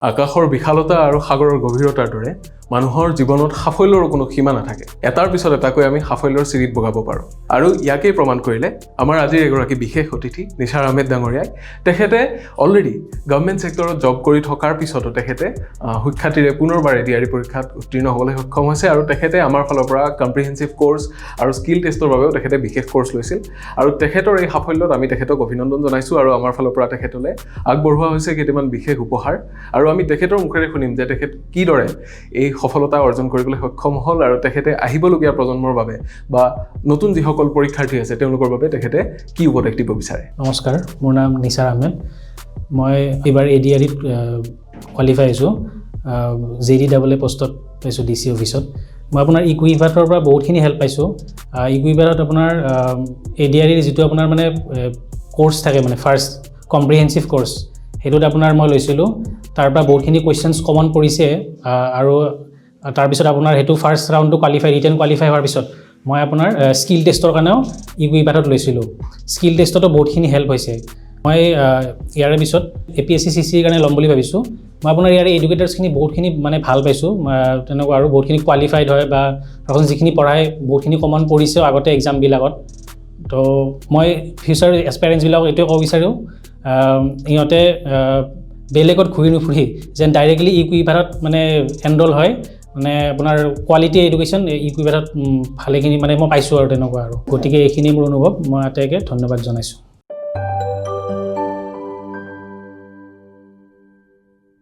আকাশৰ বিশালতা আৰু সাগৰৰ গভীৰতাৰ দৰে মানুহৰ জীৱনত সাফল্যৰ কোনো সীমা নাথাকে। এটাৰ পিছত এটাকৈ আমি সাফল্যৰ চিৰিত বগাব পাৰোঁ। আৰু ইয়াকেই প্ৰমাণ কৰিলে আমাৰ আজিৰ এগৰাকী বিশেষ অতিথি নিছাৰ আহমেদ ডাঙৰীয়াই। তেখেতে অলৰেডি গভৰ্ণমেণ্ট ছেক্টৰত জব কৰি থকাৰ পিছতো তেখেতে সুখ্যাতিৰে পুনৰবাৰ এডিআৰই পৰীক্ষাত উত্তীৰ্ণ হ'বলৈ সক্ষম হৈছে আৰু তেখেতে আমাৰ ফালৰ পৰা কম্প্ৰিহেনচিভ কোৰ্ছ আৰু স্কিল টেষ্টৰ বাবেও তেখেতে বিশেষ কোৰ্ছ লৈছিল আৰু তেখেতৰ এই সাফল্যত আমি তেখেতক অভিনন্দন জনাইছোঁ আৰু আমাৰ ফালৰ পৰা তেখেতলৈ আগবঢ়োৱা হৈছে কেইটামান বিশেষ উপহাৰ আৰু আমি তেখেতৰ মুখেৰে শুনিম যে তেখেত কিদৰে এই সফলতা অৰ্জন কৰিবলৈ সক্ষম হ'ল আৰু তেখেতে আহিবলগীয়া প্ৰজন্মৰ বাবে বা নতুন যিসকল পৰীক্ষাৰ্থী আছে তেওঁলোকৰ বাবে তেখেতে কি উপদেশ দিব বিচাৰে। নমস্কাৰ, মোৰ নাম নিছাৰ আহমেদ। মই এইবাৰ এডিআৰইত কোৱালিফাই হৈছোঁ। JDAA পোষ্টত পাইছোঁ DC অফিচত। মই আপোনাৰ ইকুইভাৰৰ পৰা বহুতখিনি হেল্প পাইছোঁ। ইকুইভাৰত আপোনাৰ এডিআৰইৰ যিটো আপোনাৰ মানে কোৰ্ছ থাকে মানে ফাৰ্ষ্ট কম্প্ৰিহেনচিভ কোৰ্ছ সেইটোত আপোনাৰ মই লৈছিলোঁ। তাৰ পৰা বহুতখিনি কুৱেশ্যনছ কমন পৰিছে আৰু তাৰপিছত আপোনাৰ সেইটো ফাৰ্ষ্ট ৰাউণ্ডটো ৰিটেন কোৱালিফাই হোৱাৰ পিছত মই আপোনাৰ স্কিল টেষ্টৰ কাৰণেও ইকুইভাৰত লৈছিলোঁ। স্কিল টেষ্টতো বহুতখিনি হেল্প হৈছে। মই ইয়াৰে পিছত APSC CCৰ কাৰণে ল'ম বুলি ভাবিছোঁ। মই আপোনাৰ ইয়াৰে এডুকেটাৰ্ছখিনি বহুতখিনি মানে ভাল পাইছোঁ তেনেকুৱা আৰু বহুতখিনি কোৱালিফাইড হয় বা এখন যিখিনি পঢ়াই বহুতখিনি কমন পৰিছেও আগতে এক্সামবিলাকত। তো মই ফিউচাৰ এক্সপেৰিয়েঞ্চবিলাকক এইটোৱে ক'ব বিচাৰোঁ ইহঁতে বেলেগত ঘূৰি নুফুৰি যেন ডাইৰেক্টলি ইকুইভাৰত মানে এনৰল হয় মানে আপোনাৰ কোৱালিটি এডুকেশ্যন ইকুইভাৰত ভালেখিনি মানে মই পাইছোঁ আৰু তেনেকুৱা আৰু গতিকে এইখিনি মোৰ অনুভৱ। মই আটাইকে ধন্যবাদ জনাইছোঁ।